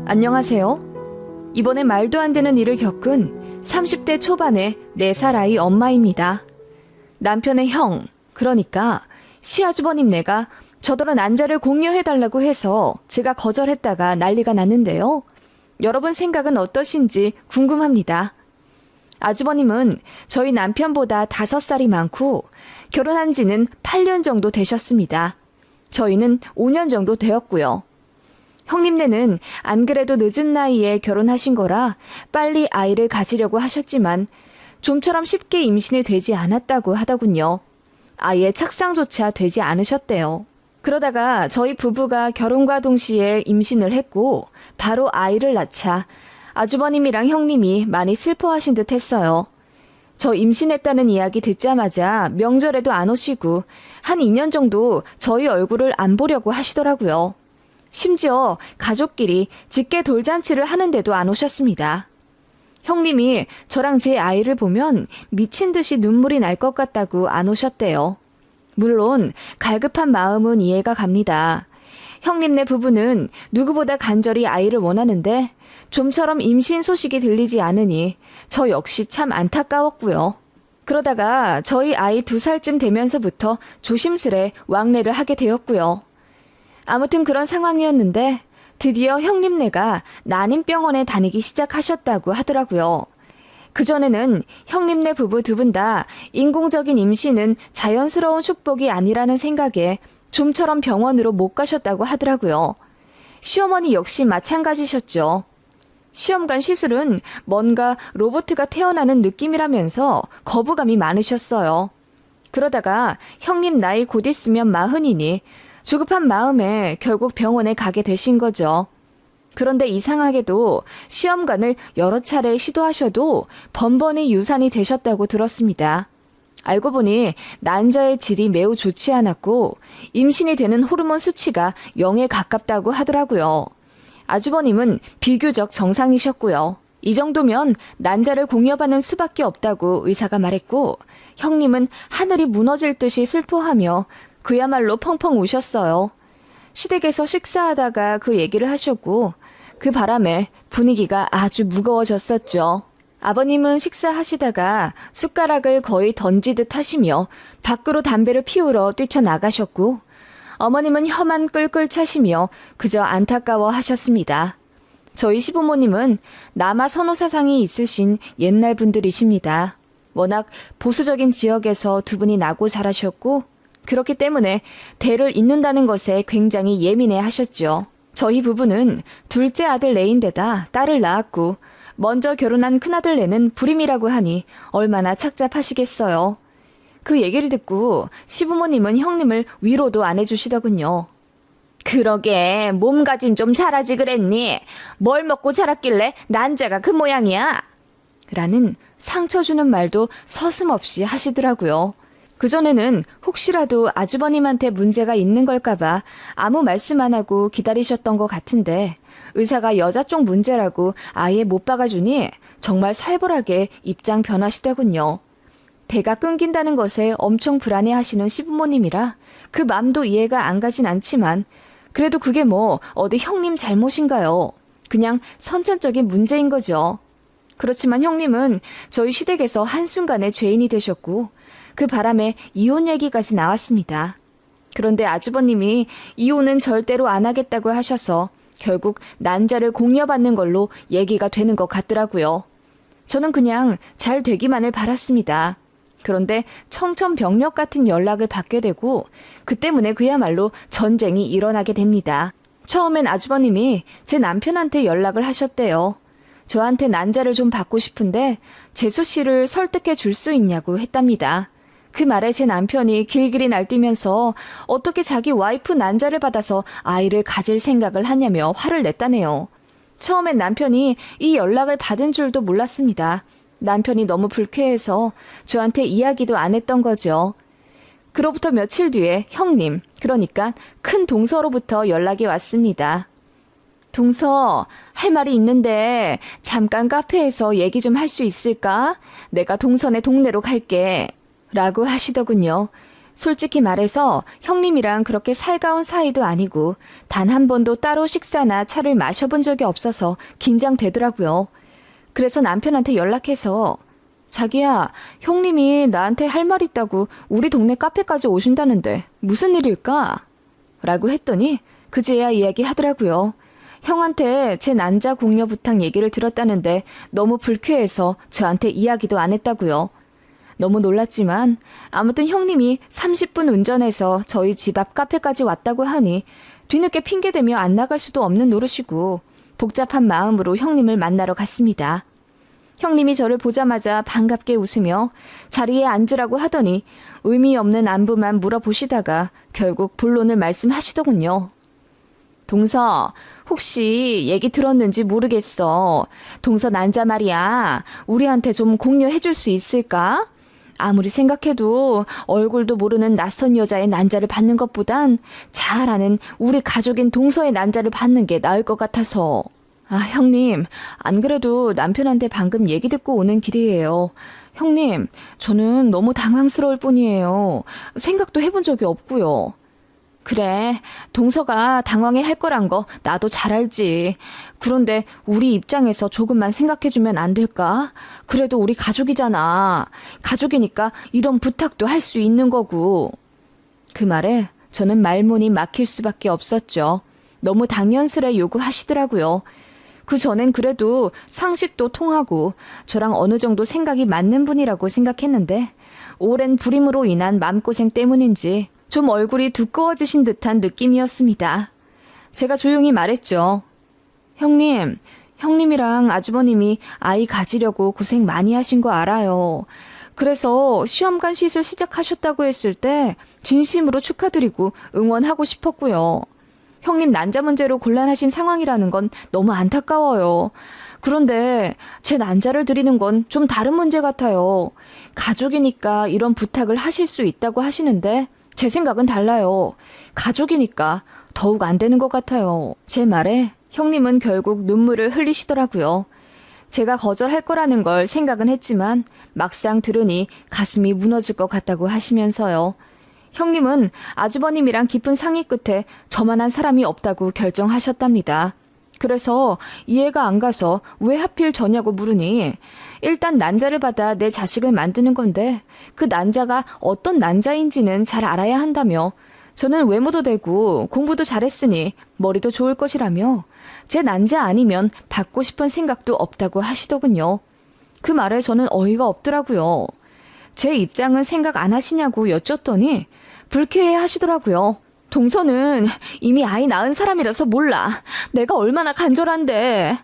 안녕하세요. 이번에 말도 안 되는 일을 겪은 30대 초반의 4살 아이 엄마입니다. 남편의 형, 그러니까 시아주버님네가 저더러 난자를 공유해달라고 해서 제가 거절했다가 난리가 났는데요. 여러분 생각은 어떠신지 궁금합니다. 아주버님은 저희 남편보다 5살이 많고 결혼한 지는 8년 정도 되셨습니다. 저희는 5년 정도 되었고요. 형님네는 안 그래도 늦은 나이에 결혼하신 거라 빨리 아이를 가지려고 하셨지만 좀처럼 쉽게 임신이 되지 않았다고 하더군요. 아이의 착상조차 되지 않으셨대요. 그러다가 저희 부부가 결혼과 동시에 임신을 했고 바로 아이를 낳자 아주버님이랑 형님이 많이 슬퍼하신 듯 했어요. 저 임신했다는 이야기 듣자마자 명절에도 안 오시고 한 2년 정도 저희 얼굴을 안 보려고 하시더라고요. 심지어 가족끼리 직계 돌잔치를 하는데도 안 오셨습니다. 형님이 저랑 제 아이를 보면 미친 듯이 눈물이 날 것 같다고 안 오셨대요. 물론 갈급한 마음은 이해가 갑니다. 형님네 부부는 누구보다 간절히 아이를 원하는데 좀처럼 임신 소식이 들리지 않으니 저 역시 참 안타까웠고요. 그러다가 저희 아이 2살쯤 되면서부터 조심스레 왕래를 하게 되었고요. 아무튼 그런 상황이었는데 드디어 형님네가 난임병원에 다니기 시작하셨다고 하더라고요. 그전에는 형님네 부부 2분 다 인공적인 임신은 자연스러운 축복이 아니라는 생각에 좀처럼 병원으로 못 가셨다고 하더라고요. 시어머니 역시 마찬가지셨죠. 시험관 시술은 뭔가 로봇가 태어나는 느낌이라면서 거부감이 많으셨어요. 그러다가 형님 나이 곧 있으면 40이니 조급한 마음에 결국 병원에 가게 되신 거죠. 그런데 이상하게도 시험관을 여러 차례 시도하셔도 번번이 유산이 되셨다고 들었습니다. 알고 보니 난자의 질이 매우 좋지 않았고 임신이 되는 호르몬 수치가 0에 가깝다고 하더라고요. 아주버님은 비교적 정상이셨고요. 이 정도면 난자를 공여받는 수밖에 없다고 의사가 말했고 형님은 하늘이 무너질 듯이 슬퍼하며 그야말로 펑펑 우셨어요. 시댁에서 식사하다가 그 얘기를 하셨고 그 바람에 분위기가 아주 무거워졌었죠. 아버님은 식사하시다가 숟가락을 거의 던지듯 하시며 밖으로 담배를 피우러 뛰쳐나가셨고 어머님은 혀만 끌끌 차시며 그저 안타까워 하셨습니다. 저희 시부모님은 남아 선호 사상이 있으신 옛날 분들이십니다. 워낙 보수적인 지역에서 2분이 나고 자라셨고 그렇기 때문에 대를 잇는다는 것에 굉장히 예민해 하셨죠. 저희 부부는 둘째 아들 넷인데다 딸을 낳았고 먼저 결혼한 큰아들 넷은 불임이라고 하니 얼마나 착잡하시겠어요. 그 얘기를 듣고 시부모님은 형님을 위로도 안 해주시더군요. 그러게 몸가짐 좀 잘하지 그랬니? 뭘 먹고 자랐길래 난자가 그 모양이야? 라는 상처 주는 말도 서슴없이 하시더라고요. 그전에는 혹시라도 아주버님한테 문제가 있는 걸까봐 아무 말씀 안 하고 기다리셨던 것 같은데 의사가 여자 쪽 문제라고 아예 못 박아주니 정말 살벌하게 입장 변하시더군요. 대가 끊긴다는 것에 엄청 불안해하시는 시부모님이라 그 맘도 이해가 안 가진 않지만 그래도 그게 뭐 어디 형님 잘못인가요? 그냥 선천적인 문제인 거죠. 그렇지만 형님은 저희 시댁에서 한순간에 죄인이 되셨고 그 바람에 이혼 얘기까지 나왔습니다. 그런데 아주버님이 이혼은 절대로 안 하겠다고 하셔서 결국 난자를 공여받는 걸로 얘기가 되는 것 같더라고요. 저는 그냥 잘 되기만을 바랐습니다. 그런데 청천벽력 같은 연락을 받게 되고 그 때문에 그야말로 전쟁이 일어나게 됩니다. 처음엔 아주버님이 제 남편한테 연락을 하셨대요. 저한테 난자를 좀 받고 싶은데 재수 씨를 설득해 줄 수 있냐고 했답니다. 그 말에 제 남편이 길길이 날뛰면서 어떻게 자기 와이프 난자를 받아서 아이를 가질 생각을 하냐며 화를 냈다네요. 처음엔 남편이 이 연락을 받은 줄도 몰랐습니다. 남편이 너무 불쾌해서 저한테 이야기도 안 했던 거죠. 그로부터 며칠 뒤에 형님, 그러니까 큰 동서로부터 연락이 왔습니다. 동서, 할 말이 있는데 잠깐 카페에서 얘기 좀 할 수 있을까? 내가 동선의 동네로 갈게. 라고 하시더군요. 솔직히 말해서 형님이랑 그렇게 살가운 사이도 아니고 단 한 번도 따로 식사나 차를 마셔본 적이 없어서 긴장되더라고요. 그래서 남편한테 연락해서 자기야, 형님이 나한테 할 말 있다고 우리 동네 카페까지 오신다는데 무슨 일일까? 라고 했더니 그제야 이야기하더라고요. 형한테 제 난자 공여 부탁 얘기를 들었다는데 너무 불쾌해서 저한테 이야기도 안 했다고요. 너무 놀랐지만 아무튼 형님이 30분 운전해서 저희 집 앞 카페까지 왔다고 하니 뒤늦게 핑계대며 안 나갈 수도 없는 노릇이고 복잡한 마음으로 형님을 만나러 갔습니다. 형님이 저를 보자마자 반갑게 웃으며 자리에 앉으라고 하더니 의미 없는 안부만 물어보시다가 결국 본론을 말씀하시더군요. 동서, 혹시 얘기 들었는지 모르겠어. 동서 난자 말이야. 우리한테 좀 공유해 줄 수 있을까? 아무리 생각해도 얼굴도 모르는 낯선 여자의 난자를 받는 것보단 잘 아는 우리 가족인 동서의 난자를 받는 게 나을 것 같아서. 아, 형님, 안 그래도 남편한테 방금 얘기 듣고 오는 길이에요. 형님, 저는 너무 당황스러울 뿐이에요. 생각도 해본 적이 없고요. 그래, 동서가 당황해 할 거란 거 나도 잘 알지. 그런데 우리 입장에서 조금만 생각해주면 안 될까? 그래도 우리 가족이잖아. 가족이니까 이런 부탁도 할 수 있는 거고. 그 말에 저는 말문이 막힐 수밖에 없었죠. 너무 당연스레 요구하시더라고요. 그 전엔 그래도 상식도 통하고 저랑 어느 정도 생각이 맞는 분이라고 생각했는데 오랜 불임으로 인한 마음고생 때문인지 좀 얼굴이 두꺼워지신 듯한 느낌이었습니다. 제가 조용히 말했죠. 형님, 형님이랑 아주버님이 아이 가지려고 고생 많이 하신 거 알아요. 그래서 시험관 시술 시작하셨다고 했을 때 진심으로 축하드리고 응원하고 싶었고요. 형님 난자 문제로 곤란하신 상황이라는 건 너무 안타까워요. 그런데 제 난자를 드리는 건 좀 다른 문제 같아요. 가족이니까 이런 부탁을 하실 수 있다고 하시는데 제 생각은 달라요. 가족이니까 더욱 안 되는 것 같아요. 제 말에 형님은 결국 눈물을 흘리시더라고요. 제가 거절할 거라는 걸 생각은 했지만 막상 들으니 가슴이 무너질 것 같다고 하시면서요. 형님은 아주버님이랑 깊은 상의 끝에 저만한 사람이 없다고 결정하셨답니다. 그래서 이해가 안 가서 왜 하필 저냐고 물으니 일단 난자를 받아 내 자식을 만드는 건데 그 난자가 어떤 난자인지는 잘 알아야 한다며 저는 외모도 되고 공부도 잘했으니 머리도 좋을 것이라며 제 난자 아니면 받고 싶은 생각도 없다고 하시더군요. 그 말에 저는 어이가 없더라고요. 제 입장은 생각 안 하시냐고 여쭸더니 불쾌해 하시더라고요. 동서는 이미 아이 낳은 사람이라서 몰라. 내가 얼마나 간절한데.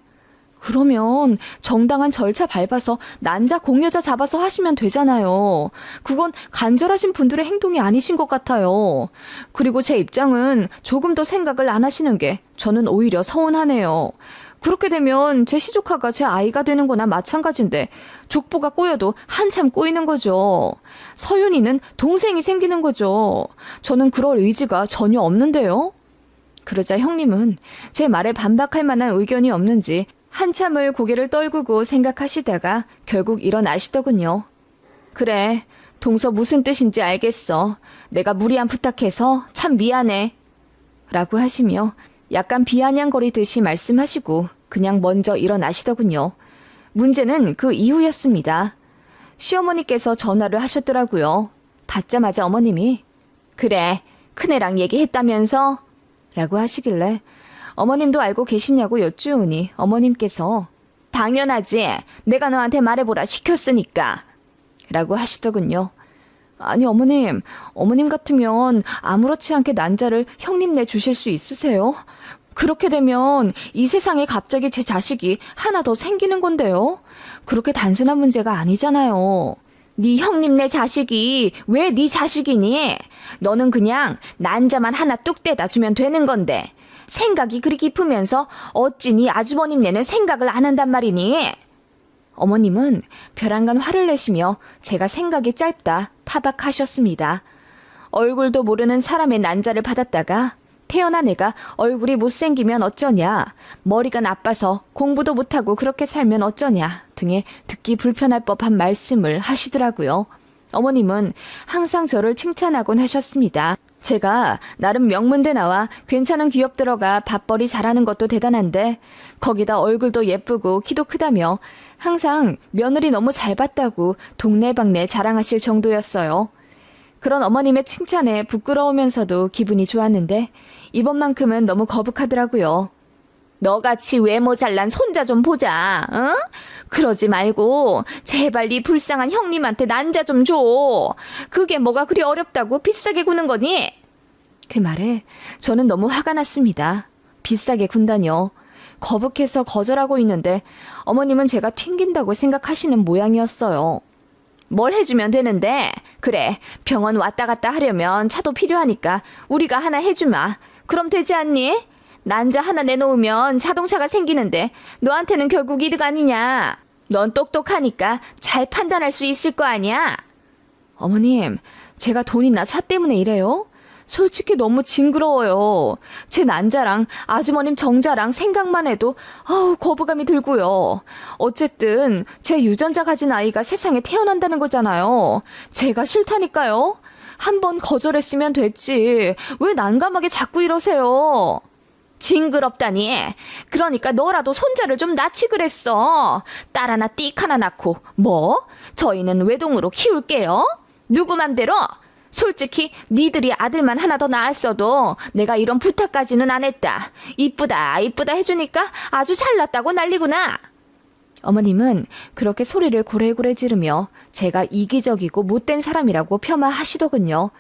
그러면 정당한 절차 밟아서 난자 공여자 잡아서 하시면 되잖아요. 그건 간절하신 분들의 행동이 아니신 것 같아요. 그리고 제 입장은 조금 더 생각을 안 하시는 게 저는 오히려 서운하네요. 그렇게 되면 제 시조카가 제 아이가 되는 거나 마찬가지인데 족보가 꼬여도 한참 꼬이는 거죠. 서윤이는 동생이 생기는 거죠. 저는 그럴 의지가 전혀 없는데요. 그러자 형님은 제 말에 반박할 만한 의견이 없는지 한참을 고개를 떨구고 생각하시다가 결국 일어나시더군요. 그래, 동서 무슨 뜻인지 알겠어. 내가 무리한 부탁해서 참 미안해. 라고 하시며 약간 비아냥거리듯이 말씀하시고 그냥 먼저 일어나시더군요. 문제는 그 이후였습니다. 시어머니께서 전화를 하셨더라고요. 받자마자 어머님이 그래, 큰애랑 얘기했다면서? 라고 하시길래 어머님도 알고 계시냐고 여쭈으니 어머님께서 당연하지. 내가 너한테 말해보라 시켰으니까. 라고 하시더군요. 아니 어머님 같으면 아무렇지 않게 난자를 형님네 주실 수 있으세요? 그렇게 되면 이 세상에 갑자기 제 자식이 하나 더 생기는 건데요. 그렇게 단순한 문제가 아니잖아요. 네 형님네 자식이 왜 네 자식이니? 너는 그냥 난자만 하나 뚝 떼다 주면 되는 건데 생각이 그리 깊으면서 어찌 네 아주버님네는 생각을 안 한단 말이니? 어머님은 벼랑간 화를 내시며 제가 생각이 짧다 타박하셨습니다. 얼굴도 모르는 사람의 난자를 받았다가 태어난 애가 얼굴이 못생기면 어쩌냐, 머리가 나빠서 공부도 못하고 그렇게 살면 어쩌냐 등의 듣기 불편할 법한 말씀을 하시더라고요. 어머님은 항상 저를 칭찬하곤 하셨습니다. 제가 나름 명문대 나와 괜찮은 기업 들어가 밥벌이 잘하는 것도 대단한데 거기다 얼굴도 예쁘고 키도 크다며 항상 며느리 너무 잘 봤다고 동네방네 자랑하실 정도였어요. 그런 어머님의 칭찬에 부끄러우면서도 기분이 좋았는데 이번만큼은 너무 거북하더라고요. 너같이 외모 잘난 손자 좀 보자, 응? 그러지 말고 제발 네 불쌍한 형님한테 난자 좀 줘. 그게 뭐가 그리 어렵다고 비싸게 구는 거니? 그 말에 저는 너무 화가 났습니다. 비싸게 군다뇨. 거북해서 거절하고 있는데 어머님은 제가 튕긴다고 생각하시는 모양이었어요. 뭘 해주면 되는데? 그래, 병원 왔다 갔다 하려면 차도 필요하니까 우리가 하나 해주마. 그럼 되지 않니? 난자 하나 내놓으면 자동차가 생기는데 너한테는 결국 이득 아니냐? 넌 똑똑하니까 잘 판단할 수 있을 거 아니야? 어머님, 제가 돈이나 차 때문에 이래요? 솔직히 너무 징그러워요. 제 난자랑 아주머님 정자랑 생각만 해도 거부감이 들고요. 어쨌든 제 유전자 가진 아이가 세상에 태어난다는 거잖아요. 제가 싫다니까요. 한 번 거절했으면 됐지. 왜 난감하게 자꾸 이러세요? 징그럽다니. 그러니까 너라도 손자를 좀 낳지 그랬어. 딸 하나 띡 하나 낳고. 뭐? 저희는 외동으로 키울게요. 누구 맘대로? 솔직히 니들이 아들만 하나 더 낳았어도 내가 이런 부탁까지는 안 했다. 이쁘다 이쁘다 해주니까 아주 잘났다고 난리구나. 어머님은 그렇게 소리를 고래고래 지르며 제가 이기적이고 못된 사람이라고 폄하하시더군요.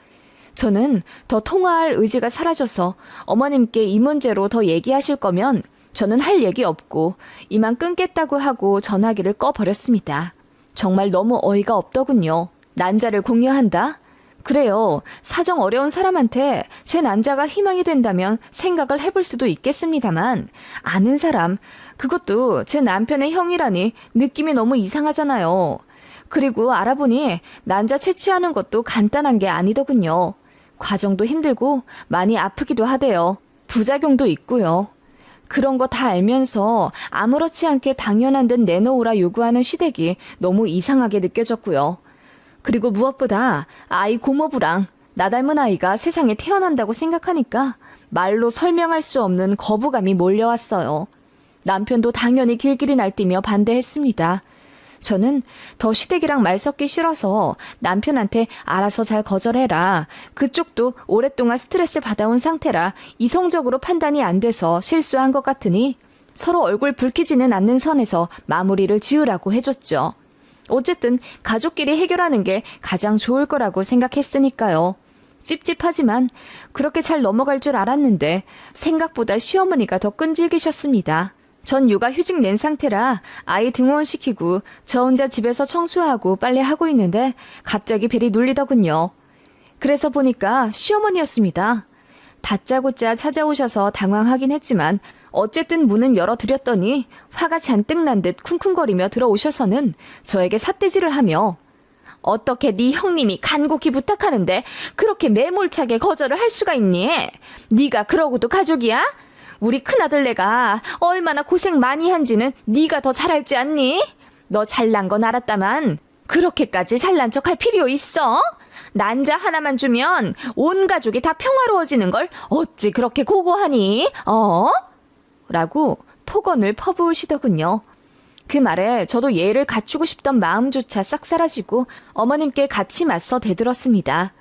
저는 더 통화할 의지가 사라져서 어머님께 이 문제로 더 얘기하실 거면 저는 할 얘기 없고 이만 끊겠다고 하고 전화기를 꺼버렸습니다. 정말 너무 어이가 없더군요. 난자를 공유한다? 그래요. 사정 어려운 사람한테 제 난자가 희망이 된다면 생각을 해볼 수도 있겠습니다만 아는 사람, 그것도 제 남편의 형이라니 느낌이 너무 이상하잖아요. 그리고 알아보니 난자 채취하는 것도 간단한 게 아니더군요. 과정도 힘들고 많이 아프기도 하대요. 부작용도 있고요. 그런 거 다 알면서 아무렇지 않게 당연한 듯 내놓으라 요구하는 시댁이 너무 이상하게 느껴졌고요. 그리고 무엇보다 아이 고모부랑 나 닮은 아이가 세상에 태어난다고 생각하니까 말로 설명할 수 없는 거부감이 몰려왔어요. 남편도 당연히 길길이 날뛰며 반대했습니다. 저는 더 시댁이랑 말 섞기 싫어서 남편한테 알아서 잘 거절해라. 그쪽도 오랫동안 스트레스 받아온 상태라 이성적으로 판단이 안 돼서 실수한 것 같으니 서로 얼굴 붉히지는 않는 선에서 마무리를 지으라고 해줬죠. 어쨌든 가족끼리 해결하는 게 가장 좋을 거라고 생각했으니까요. 찝찝하지만 그렇게 잘 넘어갈 줄 알았는데 생각보다 시어머니가 더 끈질기셨습니다. 전 육아휴직 낸 상태라 아이 등원시키고 저 혼자 집에서 청소하고 빨래하고 있는데 갑자기 벨이 눌리더군요. 그래서 보니까 시어머니였습니다. 다짜고짜 찾아오셔서 당황하긴 했지만 어쨌든 문은 열어드렸더니 화가 잔뜩 난 듯 쿵쿵거리며 들어오셔서는 저에게 삿대질을 하며 어떻게 네 형님이 간곡히 부탁하는데 그렇게 매몰차게 거절을 할 수가 있니? 네가 그러고도 가족이야? 우리 큰아들내가 얼마나 고생 많이 한지는 네가 더 잘 알지 않니? 너 잘난 건 알았다만 그렇게까지 잘난 척할 필요 있어? 난자 하나만 주면 온 가족이 다 평화로워지는 걸 어찌 그렇게 고고하니? 라고 폭언을 퍼부으시더군요. 그 말에 저도 예의를 갖추고 싶던 마음조차 싹 사라지고 어머님께 같이 맞서 대들었습니다.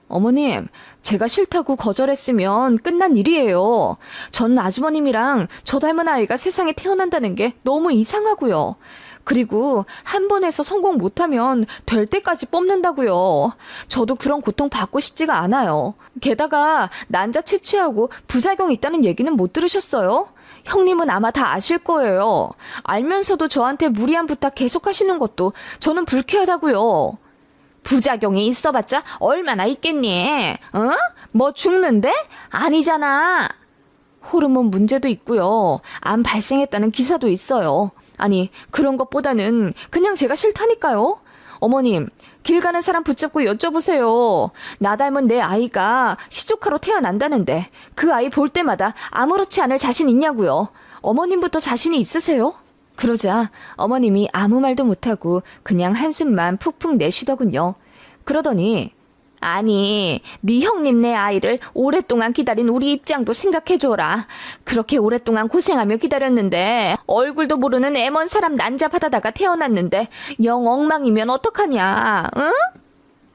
어머님, 제가 싫다고 거절했으면 끝난 일이에요. 전 아주머님이랑 저 닮은 아이가 세상에 태어난다는 게 너무 이상하고요. 그리고 한 번 해서 성공 못하면 될 때까지 뽑는다고요. 저도 그런 고통 받고 싶지가 않아요. 게다가 난자 채취하고 부작용이 있다는 얘기는 못 들으셨어요? 형님은 아마 다 아실 거예요. 알면서도 저한테 무리한 부탁 계속하시는 것도 저는 불쾌하다고요. 부작용이 있어봤자 얼마나 있겠니? 뭐 죽는데? 아니잖아. 호르몬 문제도 있고요. 암 발생했다는 기사도 있어요. 아니, 그런 것보다는 그냥 제가 싫다니까요. 어머님, 길 가는 사람 붙잡고 여쭤보세요. 나 닮은 내 아이가 시조카로 태어난다는데 그 아이 볼 때마다 아무렇지 않을 자신 있냐고요. 어머님부터 자신이 있으세요? 그러자 어머님이 아무 말도 못하고 그냥 한숨만 푹푹 내쉬더군요. 그러더니 아니, 네 형님 내 아이를 오랫동안 기다린 우리 입장도 생각해줘라. 그렇게 오랫동안 고생하며 기다렸는데 얼굴도 모르는 애먼 사람 난잡하다가 태어났는데 영 엉망이면 어떡하냐, 응?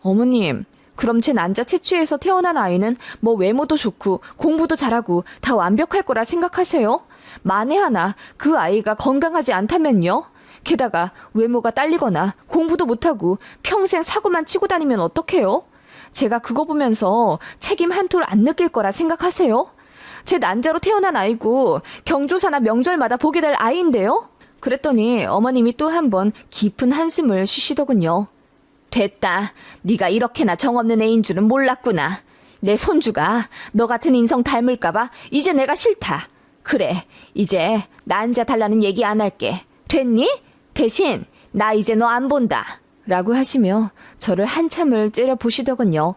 어머님, 그럼 제 난자 채취에서 태어난 아이는 뭐 외모도 좋고 공부도 잘하고 다 완벽할 거라 생각하세요? 만에 하나 그 아이가 건강하지 않다면요? 게다가 외모가 딸리거나 공부도 못하고 평생 사고만 치고 다니면 어떡해요? 제가 그거 보면서 책임 한 톨 안 느낄 거라 생각하세요? 제 난자로 태어난 아이고 경조사나 명절마다 보게 될 아이인데요? 그랬더니 어머님이 또 한 번 깊은 한숨을 쉬시더군요. 됐다. 네가 이렇게나 정없는 애인 줄은 몰랐구나. 내 손주가 너 같은 인성 닮을까 봐 이제 내가 싫다. 그래, 이제 난자 달라는 얘기 안 할게. 됐니? 대신 나 이제 너 안 본다. 라고 하시며 저를 한참을 째려보시더군요.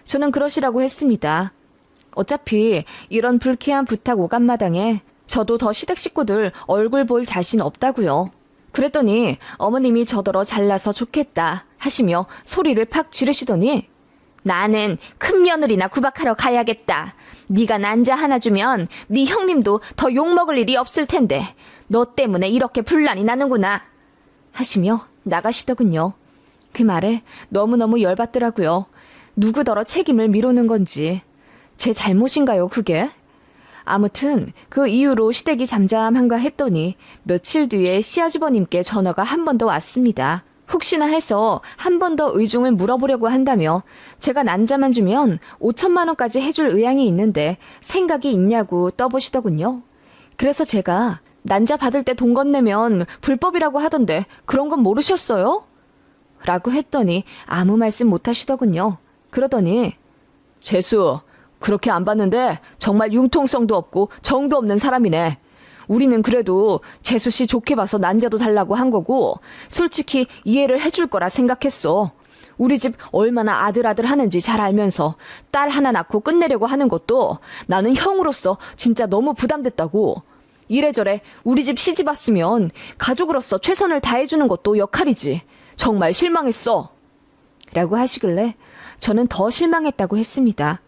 저는 그러시라고 했습니다. 어차피 이런 불쾌한 부탁 오간마당에 저도 더 시댁 식구들 얼굴 볼 자신 없다고요. 그랬더니 어머님이 저더러 잘나서 좋겠다 하시며 소리를 팍 지르시더니 나는 큰 며느리나 구박하러 가야겠다. 네가 난자 하나 주면 네 형님도 더 욕먹을 일이 없을 텐데 너 때문에 이렇게 분란이 나는구나 하시며 나가시더군요. 그 말에 너무너무 열받더라고요. 누구더러 책임을 미루는 건지. 제 잘못인가요, 그게? 아무튼 그 이후로 시댁이 잠잠한가 했더니 며칠 뒤에 시아주버님께 전화가 한 번 더 왔습니다. 혹시나 해서 한 번 더 의중을 물어보려고 한다며 제가 난자만 주면 5천만 원까지 해줄 의향이 있는데 생각이 있냐고 떠보시더군요. 그래서 제가 난자 받을 때 돈 건네면 불법이라고 하던데 그런 건 모르셨어요? 라고 했더니 아무 말씀 못 하시더군요. 그러더니 재수, 그렇게 안 봤는데 정말 융통성도 없고 정도 없는 사람이네. 우리는 그래도 재수 씨 좋게 봐서 난자도 달라고 한 거고 솔직히 이해를 해줄 거라 생각했어. 우리 집 얼마나 아들아들 하는지 잘 알면서 딸 하나 낳고 끝내려고 하는 것도 나는 형으로서 진짜 너무 부담됐다고. 이래저래 우리 집 시집 왔으면 가족으로서 최선을 다해주는 것도 역할이지. 정말 실망했어. 라고 하시길래 저는 더 실망했다고 했습니다.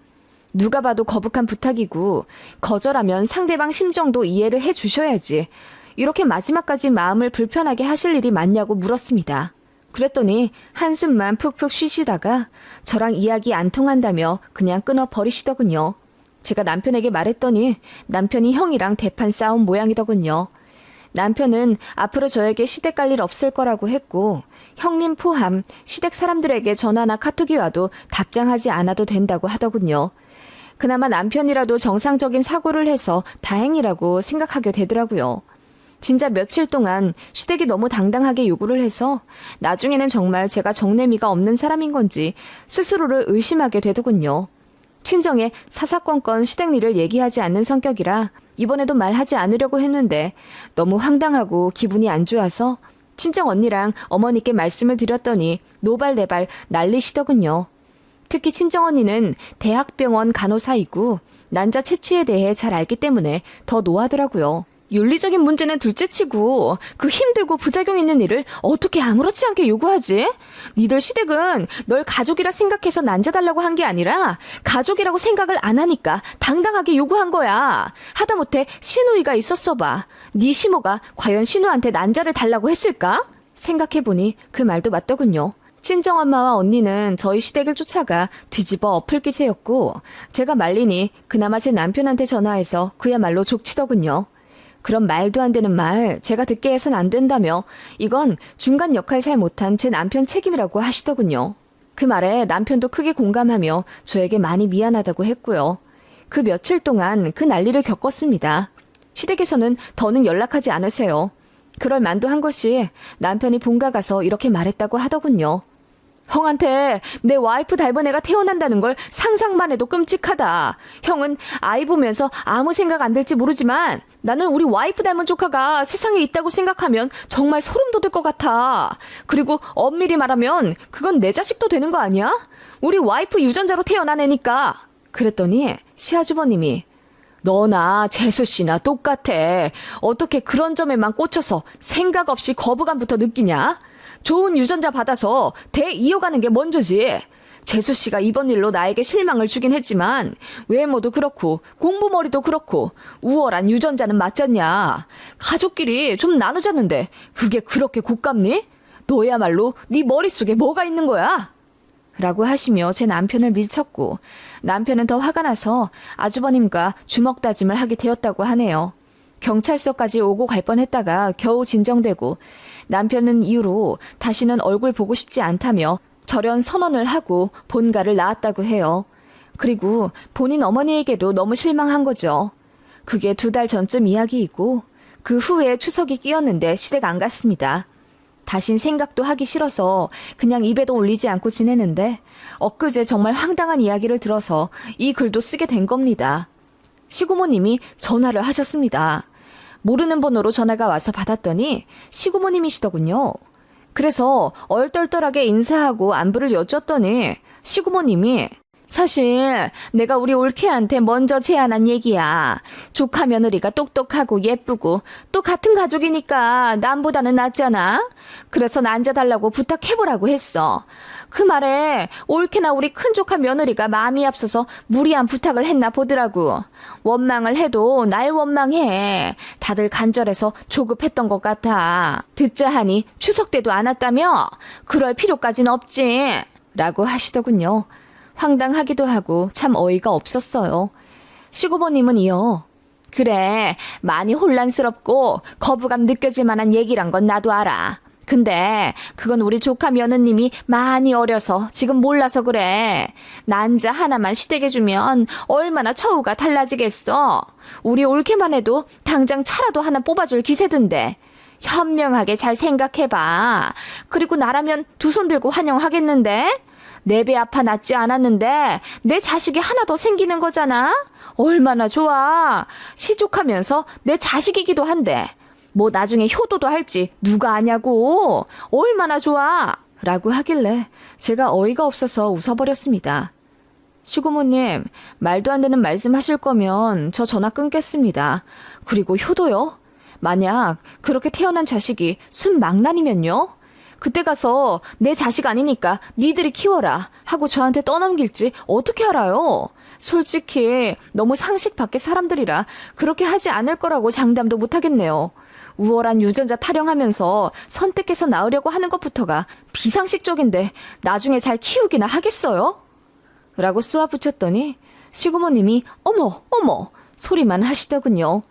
누가 봐도 거북한 부탁이고 거절하면 상대방 심정도 이해를 해주셔야지. 이렇게 마지막까지 마음을 불편하게 하실 일이 많냐고 물었습니다. 그랬더니 한숨만 푹푹 쉬시다가 저랑 이야기 안 통한다며 그냥 끊어버리시더군요. 제가 남편에게 말했더니 남편이 형이랑 대판 싸운 모양이더군요. 남편은 앞으로 저에게 시댁 갈 일 없을 거라고 했고 형님 포함 시댁 사람들에게 전화나 카톡이 와도 답장하지 않아도 된다고 하더군요. 그나마 남편이라도 정상적인 사고를 해서 다행이라고 생각하게 되더라고요. 진짜 며칠 동안 시댁이 너무 당당하게 요구를 해서 나중에는 정말 제가 정내미가 없는 사람인 건지 스스로를 의심하게 되더군요. 친정에 사사건건 시댁 일을 얘기하지 않는 성격이라 이번에도 말하지 않으려고 했는데 너무 황당하고 기분이 안 좋아서 친정 언니랑 어머니께 말씀을 드렸더니 노발대발 난리시더군요. 특히 친정 언니는 대학병원 간호사이고 난자 채취에 대해 잘 알기 때문에 더 노하더라고요. 윤리적인 문제는 둘째치고 그 힘들고 부작용 있는 일을 어떻게 아무렇지 않게 요구하지? 니들 시댁은 널 가족이라 생각해서 난자달라고 한 게 아니라 가족이라고 생각을 안 하니까 당당하게 요구한 거야. 하다못해 시누이가 있었어 봐. 네 시모가 과연 시누한테 난자를 달라고 했을까? 생각해보니 그 말도 맞더군요. 친정엄마와 언니는 저희 시댁을 쫓아가 뒤집어 엎을 기세였고 제가 말리니 그나마 제 남편한테 전화해서 그야말로 족치더군요. 그런 말도 안 되는 말 제가 듣게 해선 안 된다며 이건 중간 역할 잘 못한 제 남편 책임이라고 하시더군요. 그 말에 남편도 크게 공감하며 저에게 많이 미안하다고 했고요. 그 며칠 동안 그 난리를 겪었습니다. 시댁에서는 더는 연락하지 않으세요. 그럴 만도 한 것이 남편이 본가 가서 이렇게 말했다고 하더군요. 형한테 내 와이프 닮은 애가 태어난다는 걸 상상만 해도 끔찍하다. 형은 아이 보면서 아무 생각 안 들지 모르지만 나는 우리 와이프 닮은 조카가 세상에 있다고 생각하면 정말 소름 돋을 것 같아. 그리고 엄밀히 말하면 그건 내 자식도 되는 거 아니야? 우리 와이프 유전자로 태어난 애니까. 그랬더니 시아주버님이 너나 재수씨나 똑같아. 어떻게 그런 점에만 꽂혀서 생각 없이 거부감부터 느끼냐? 좋은 유전자 받아서 대 이어가는 게 먼저지. 재수 씨가 이번 일로 나에게 실망을 주긴 했지만 외모도 그렇고 공부머리도 그렇고 우월한 유전자는 맞잖냐. 가족끼리 좀 나누자는데 그게 그렇게 곶감니? 너야말로 네 머릿속에 뭐가 있는 거야? 라고 하시며 제 남편을 밀쳤고 남편은 더 화가 나서 아주버님과 주먹 다짐을 하게 되었다고 하네요. 경찰서까지 오고 갈 뻔했다가 겨우 진정되고 남편은 이후로 다시는 얼굴 보고 싶지 않다며 절연 선언을 하고 본가를 나왔다고 해요. 그리고 본인 어머니에게도 너무 실망한 거죠. 그게 2달 전쯤 이야기이고 그 후에 추석이 끼었는데 시댁 안 갔습니다. 다신 생각도 하기 싫어서 그냥 입에도 올리지 않고 지내는데 엊그제 정말 황당한 이야기를 들어서 이 글도 쓰게 된 겁니다. 시고모님이 전화를 하셨습니다. 모르는 번호로 전화가 와서 받았더니 시고모님이시더군요. 그래서 얼떨떨하게 인사하고 안부를 여쭸더니 시고모님이 사실 내가 우리 올케한테 먼저 제안한 얘기야. 조카 며느리가 똑똑하고 예쁘고 또 같은 가족이니까 남보다는 낫잖아. 그래서 난자달라고 부탁해보라고 했어. 그 말에 올케나 우리 큰조카 며느리가 마음이 앞서서 무리한 부탁을 했나 보더라고. 원망을 해도 날 원망해. 다들 간절해서 조급했던 것 같아. 듣자 하니 추석 때도 안 왔다며? 그럴 필요까진 없지. 라고 하시더군요. 황당하기도 하고 참 어이가 없었어요. 시고모님은 이어 그래, 많이 혼란스럽고 거부감 느껴질 만한 얘기란 건 나도 알아. 근데 그건 우리 조카 며느님이 많이 어려서 지금 몰라서 그래. 난자 하나만 시댁에 주면 얼마나 처우가 달라지겠어. 우리 올케만 해도 당장 차라도 하나 뽑아줄 기세던데. 현명하게 잘 생각해봐. 그리고 나라면 2손 들고 환영하겠는데? 내 배 아파 낳지 않았는데 내 자식이 하나 더 생기는 거잖아. 얼마나 좋아. 시족하면서 내 자식이기도 한데 뭐 나중에 효도도 할지 누가 아냐고. 얼마나 좋아. 라고 하길래 제가 어이가 없어서 웃어버렸습니다. 시고모님, 말도 안 되는 말씀 하실 거면 저 전화 끊겠습니다. 그리고 효도요? 만약 그렇게 태어난 자식이 순망난이면요? 그때 가서 내 자식 아니니까 니들이 키워라 하고 저한테 떠넘길지 어떻게 알아요? 솔직히 너무 상식 밖의 사람들이라 그렇게 하지 않을 거라고 장담도 못하겠네요. 우월한 유전자 타령하면서 선택해서 낳으려고 하는 것부터가 비상식적인데 나중에 잘 키우기나 하겠어요? 라고 쏘아붙였더니 시고모님이 어머 어머 소리만 하시더군요.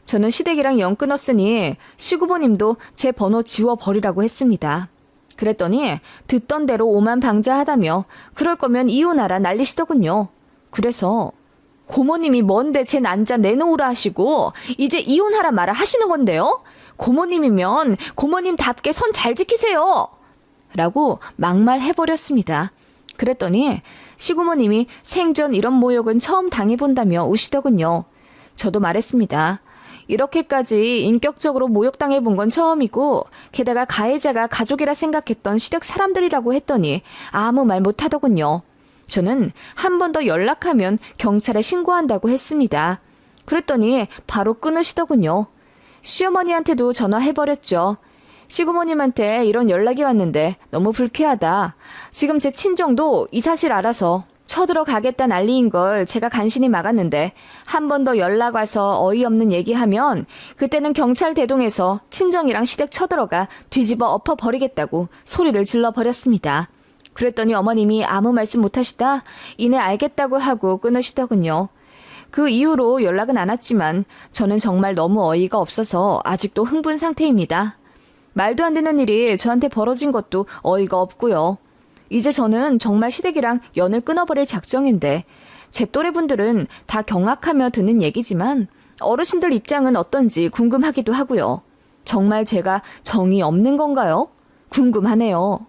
저는 시댁이랑 영 끊었으니 시고모님도 제 번호 지워버리라고 했습니다. 그랬더니 듣던 대로 오만방자하다며 그럴 거면 이혼하라 난리시더군요. 그래서 고모님이 뭔데 제 난자 내놓으라 하시고 이제 이혼하라 마라 하시는 건데요. 고모님이면 고모님답게 선 잘 지키세요. 라고 막말해버렸습니다. 그랬더니 시고모님이 생전 이런 모욕은 처음 당해본다며 우시더군요. 저도 말했습니다. 이렇게까지 인격적으로 모욕당해본 건 처음이고 게다가 가해자가 가족이라 생각했던 시댁 사람들이라고 했더니 아무 말 못하더군요. 저는 한 번 더 연락하면 경찰에 신고한다고 했습니다. 그랬더니 바로 끊으시더군요. 시어머니한테도 전화해버렸죠. 시고모님한테 이런 연락이 왔는데 너무 불쾌하다. 지금 제 친정도 이 사실 알아서 쳐들어가겠다 난리인 걸 제가 간신히 막았는데 한 번 더 연락 와서 어이없는 얘기하면 그때는 경찰 대동해서 친정이랑 시댁 쳐들어가 뒤집어 엎어버리겠다고 소리를 질러버렸습니다. 그랬더니 어머님이 아무 말씀 못하시다 이내 알겠다고 하고 끊으시더군요. 그 이후로 연락은 안 왔지만 저는 정말 너무 어이가 없어서 아직도 흥분 상태입니다. 말도 안 되는 일이 저한테 벌어진 것도 어이가 없고요. 이제 저는 정말 시댁이랑 연을 끊어버릴 작정인데 제 또래분들은 다 경악하며 듣는 얘기지만 어르신들 입장은 어떤지 궁금하기도 하고요. 정말 제가 정이 없는 건가요? 궁금하네요.